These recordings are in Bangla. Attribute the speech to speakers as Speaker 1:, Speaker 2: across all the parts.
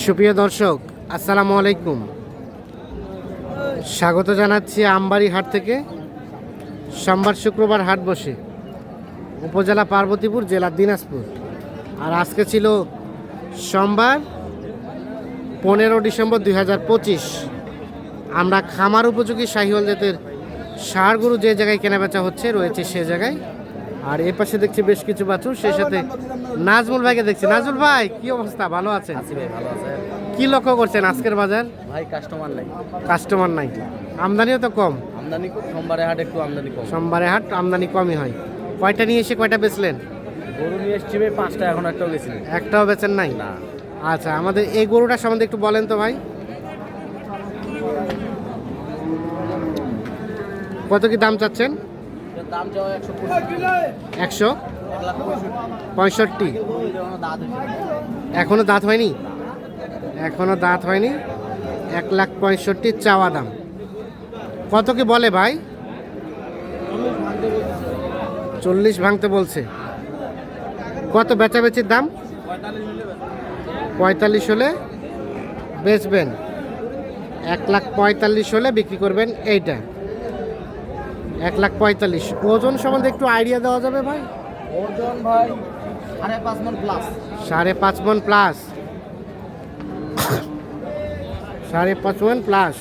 Speaker 1: সুপ্রিয় দর্শক, আসসালামু আলাইকুম। স্বাগত জানাচ্ছি আমবাড়ি হাট থেকে। সোমবার শুক্রবার হাট বসে, উপজেলা পার্বতীপুর, জেলা দিনাজপুর। আর আজকে ছিল সোমবার 15 ডিসেম্বর 2025। আমরা খামার উপযোগী শাহিওয়াল জাতের ষাঁড় গরু যে জায়গায় কেনাবেচা হচ্ছে রয়েছে সে জায়গায়। আর এ পাশে দেখছি বেশ কিছু বাছুর, সেই সাথে নাজমুল ভাইকে দেখছি। নাজমুল ভাই, কি অবস্থা? ভালো আছেন?
Speaker 2: আছি ভাই, ভালো আছে।
Speaker 1: কি লক্ষ্য করছেন আজকের বাজার?
Speaker 2: ভাই কাস্টমার নাই।
Speaker 1: কাস্টমার নাই, আমদানিও তো কম।
Speaker 2: আমদানি সোমবারে হাট একটু আমদানি কম।
Speaker 1: সোমবারে হাট আমদানি কমই হয়। কয়টা নিয়ে এসে কয়টা বেচলেন?
Speaker 2: গরু নিয়ে এসছি ভাই 5টা, এখন একটাও গেছি না।
Speaker 1: একটাও বেচেন নাই?
Speaker 2: না।
Speaker 1: আচ্ছা, আমাদের এই গরুটা সম্বন্ধে একটু বলেন তো ভাই। কত কি দাম চাচ্ছেন?
Speaker 2: এর দাম চাও
Speaker 1: 165। এখনো দাঁত হয়নি? এখনো দাঁত হয়নি। 1,65,000 চাওয়া দাম। কত কি বলে ভাই? 40 ভাঙতে বলছে। কত বেচাবেচির দাম? 45 হলে বেচবেন। 1,45,000 হলে বিক্রি করবেন। এইটা 1,45,000। ওজন সম্বন্ধে একটু আইডিয়া দেওয়া যাবে ভাই?
Speaker 2: ওজন ভাই 5.5 মণ প্লাস।
Speaker 1: 5.5 মণ প্লাস। 5.5 মণ প্লাস।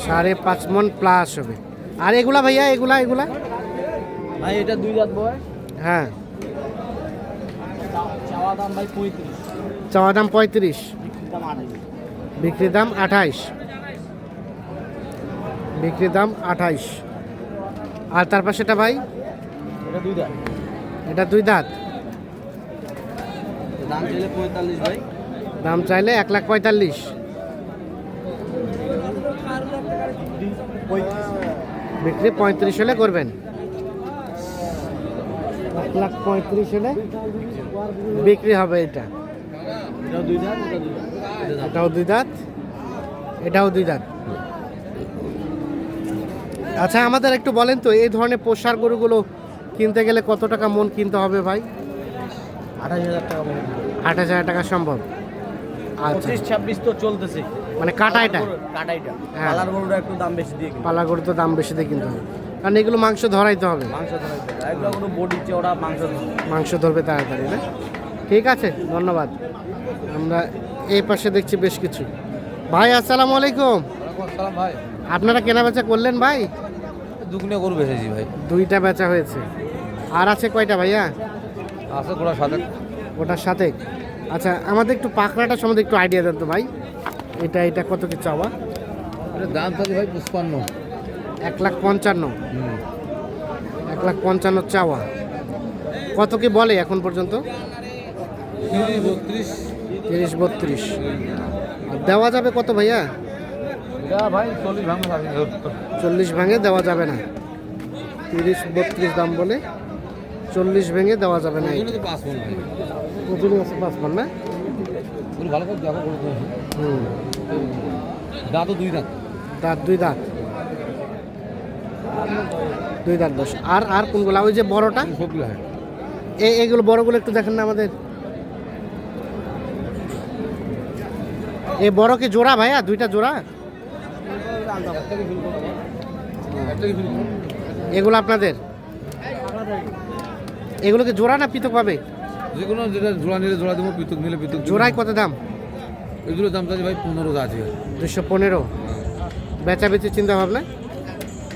Speaker 1: সাড়ে 5 মণ প্লাস হবে। আর এগুলা ভাইয়া, এগুলা
Speaker 2: ভাই এটা 2 দাঁত বয়স।
Speaker 1: হ্যাঁ,
Speaker 2: চাওয়া দাম ভাই 35।
Speaker 1: চাওয়া দাম 35,
Speaker 2: বিক্রির দাম 28।
Speaker 1: বিক্রির দাম 28। আর তার পাশেটা ভাই?
Speaker 2: এটা 2 দাঁত।
Speaker 1: এটা 2 দাঁত।
Speaker 2: দাম চাইলে 45 ভাই।
Speaker 1: দাম চাইলে 1,45,000। বিক্রি 35 হলে করবেন। 1,35,000 হলে বিক্রি হবে। এটা
Speaker 2: এটাও 2 দাঁত,
Speaker 1: এটাও 2 দাঁত, এটাও 2 দাঁত। আচ্ছা, আমাদের একটু বলেন তো, এই ধরনের পোষার গরুগুলো কিনতে গেলে কত টাকা মন কিনতে হবে ভাই?
Speaker 2: 28,000 টাকা মণ।
Speaker 1: 28,000 টাকা সম্ভব? আচ্ছা,
Speaker 2: 25-26 তো চলতেছে।
Speaker 1: মানে কাটাইটা?
Speaker 2: কাটাইটা
Speaker 1: হ্যাঁ।
Speaker 2: পালার গরুটা একটু দাম বেশি দিয়ে কিনতে।
Speaker 1: পালা গরু তো দাম বেশি দিয়ে কিনতে হবে, কারণ এগুলো মাংস ধরাইতে হবে।
Speaker 2: মাংস ধরাইতে একদম কোনো বডি চওড়া মাংস ধরে।
Speaker 1: মাংস ধরবে তাড়াতাড়ি, না? ঠিক আছে, ধন্যবাদ। আমরা এই পাশে দেখছি বেশ কিছু ভাই। আসসালামু আলাইকুম।
Speaker 2: আসসালাম ভাই।
Speaker 1: আপনারা কেনা বেচা করলেন ভাই?
Speaker 2: দুগুনে গরু বেচেছি ভাই।
Speaker 1: 2টা বেচা হয়েছে। আর আছে কয়টা ভাইয়া?
Speaker 2: আছে গোড়া সাথে।
Speaker 1: ওটার সাথে। আচ্ছা, আমাদের একটু পাকড়াটা সম্বন্ধে একটু আইডিয়া দেন তো ভাই। এটা কত কি চাওয়া?
Speaker 2: এটার দাম থাকে ভাই 55।
Speaker 1: 1,55,000। 1,55,000 চাওয়া। কত কি বলে এখন পর্যন্ত? 30-32। আর দেওয়া যাবে কত ভাইয়া?
Speaker 2: ভাই 40 ভাঙবে।
Speaker 1: 40 ভাঙে দেওয়া যাবে না। 30-32 দাম বলে 40 ভেঙে দেওয়া যাবে না। ওজনে আছে 5 মণ, না?
Speaker 2: ভালো করে দেখো গরু।
Speaker 1: হুম।
Speaker 2: দাঁতও 2 দাঁত।
Speaker 1: দাঁত 2 দাঁত। 2 দাঁত বস। আর কোনগুলা? ওই যে বড়টা,
Speaker 2: সবগুলো হয়।
Speaker 1: এগুলো বড়গুলো একটু দেখেন না আমাদের। এই বড় কি জোড়া ভাইয়া? 2টা জোড়া? এগুলো আপনাদের? এগুলো কি জোড়া না পৃথক পাবে?
Speaker 2: যে কোনো যেটা জোড়া নিলে জোড়া দেবো, পৃথক নিলে পৃথক।
Speaker 1: জোড়ায় কত দাম?
Speaker 2: এগুলোর দাম চাইছে ভাই 15 আছে।
Speaker 1: 215। বেচা বেচি চিন্তা ভাবনা?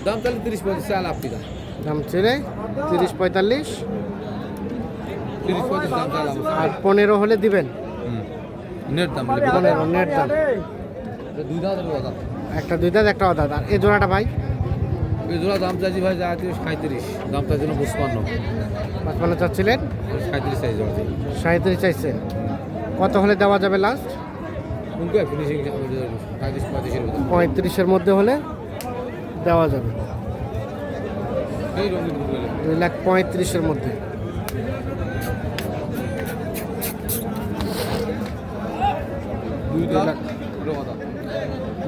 Speaker 2: দাম চাইলে 30-35 চাল আপনি দাম।
Speaker 1: দাম ছেড়ে 30-45।
Speaker 2: 30-35 দাম চাল।
Speaker 1: আর 15 হলে দিবেন?
Speaker 2: নেট দাম
Speaker 1: 15 নেট দাম।
Speaker 2: 2 দাঁত আর দাঁত।
Speaker 1: একটা 2 দাঁত, একটা অদাঁত। আর এই জোড়াটা ভাই?
Speaker 2: এই জোড়া দাম চাইছি ভাই যা আছে 37। দাম চাইছিল 55।
Speaker 1: 55 চাচ্ছিলেন?
Speaker 2: 37 চাইছি জোড়া।
Speaker 1: 37 চাইছেন। কত হলে দেওয়া যাবে লাস্ট?
Speaker 2: কোনটা ফিনিশিং 35-35 এর মতো।
Speaker 1: 35-এর মধ্যে হলে দেওয়া যাবে।
Speaker 2: এই রঙিন গরু।
Speaker 1: 2,35,000-এর মধ্যে।
Speaker 2: 2 দাঁত।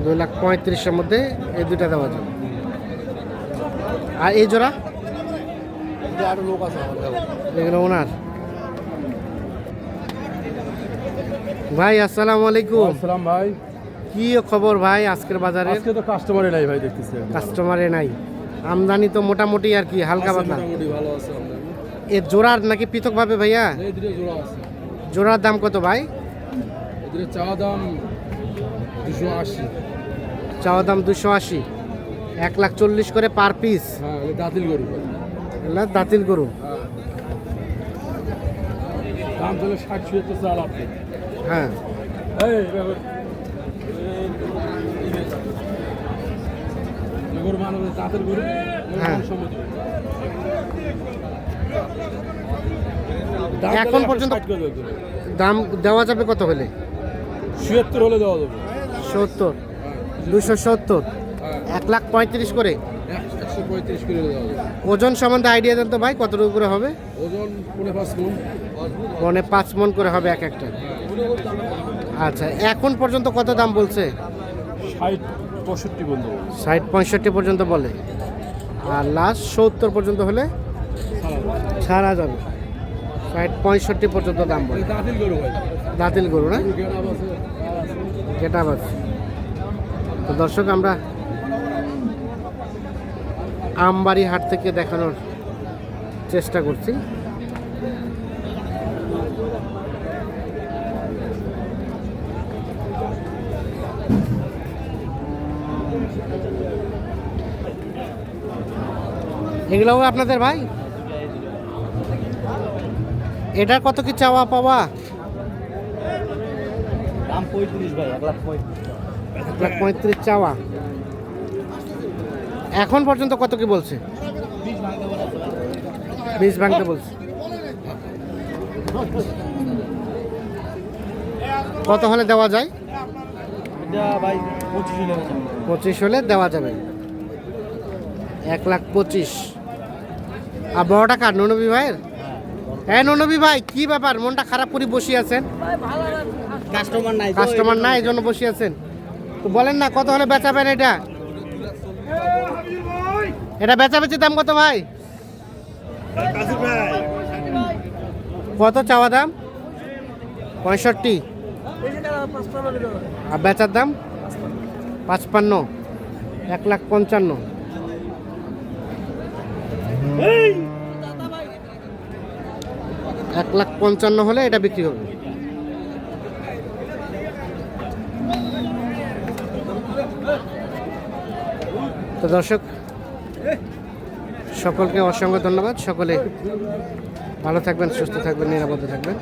Speaker 1: 2,35,000-এর মধ্যে এই 2টা দেওয়া যাবে। আর এই জোড়া?
Speaker 2: আরো লোক আছে আমার কাছে।
Speaker 1: এগুলো ওনার। ভাই আসসালামু আলাইকুম।
Speaker 2: আসসালাম ভাই।
Speaker 1: কি খবর ভাই আজকের বাজারে?
Speaker 2: আজকে তো কাস্টমারই নাই ভাই, দেখতেছি
Speaker 1: কাস্টমারে নাই, আমদানি তো মোটামুটি আর কি হালকা পাতলা।
Speaker 2: মোটামুটি ভালো আছে আমদানি।
Speaker 1: এ জোড়ার নাকি পৃথকভাবে ভাইয়া?
Speaker 2: এদিকে জোড়া আছে।
Speaker 1: জোড়ার দাম কত ভাই?
Speaker 2: এদিকে চা দাম 280।
Speaker 1: চাওয়া দাম 280, 1,40,000 করে পার পিস।
Speaker 2: হ্যাঁ, এটা দাঁতিল গরু।
Speaker 1: এগুলা দাঁতিল গরু।
Speaker 2: হ্যাঁ, দাম চলে 60-70 চাল আপনি।
Speaker 1: হ্যাঁ,
Speaker 2: এই ব্যাপার গরু মানুষ দাঁতের গরু।
Speaker 1: হ্যাঁ।
Speaker 2: সম্মত
Speaker 1: এখন পর্যন্ত দাম দেওয়া যাবে কত হলে?
Speaker 2: ৭৭ হলে দেওয়া যাবে।
Speaker 1: 70, 270,
Speaker 2: হ্যাঁ,
Speaker 1: 1,35,000 করে।
Speaker 2: 135 করে দেওয়া যাবে।
Speaker 1: ওজন সম্বন্ধে আইডিয়া দেন তো ভাই, কতটুকু করে হবে?
Speaker 2: ওজন 5.5 মণ।
Speaker 1: 5 মণ করে হবে এক একটা। আচ্ছা, এখন পর্যন্ত কত দাম বলছে?
Speaker 2: 60-65 বন্ধু।
Speaker 1: 60-65 পর্যন্ত বলে, আর লাস্ট 70 পর্যন্ত হলে ছাড়া যাবে। 60-65 পর্যন্ত দাম বলে।
Speaker 2: দাঁতিল গরু ভাই।
Speaker 1: দাঁতিল গরু না?
Speaker 2: গেরাম আছে।
Speaker 1: যেটা আছে। তো দর্শক, আমরা আমবাড়ি হাট থেকে দেখানোর চেষ্টা করছি। এগুলোও আপনাদের ভাই? এটার কত কি চাওয়া পাওয়া?
Speaker 2: দাম 35 ভাই, 1,35,000।
Speaker 1: 1,35,000 চাওয়া। এখন পর্যন্ত কত কি বলছে? 20 ভাঙতে বলছে। কত হলে দেওয়া যায়?
Speaker 2: এটা ভাই 25 হলে
Speaker 1: 25 হলে দেওয়া যাবে। 1,25,000। আর বড়টা কার? ননবী ভাইয়ের? হ্যাঁ ননবী ভাই, কি ব্যাপার, মনটা খারাপ করে বসে আছেন? কাস্টমার নাই, এই জন্য বসে আছেন। তো বলেন না কত হলে বেচাবেন এটা? এটা বেচাবেচির দাম কত ভাই? কত চাওয়া দাম? 65। আর বেচার দাম 55, 1,55,000। 1,55,000 হলে এটা বিক্রি হবে। তো দর্শক, সকলকে অসংখ্য ধন্যবাদ। সকলে ভালো থাকবেন, সুস্থ থাকবেন, নিরাপদে থাকবেন।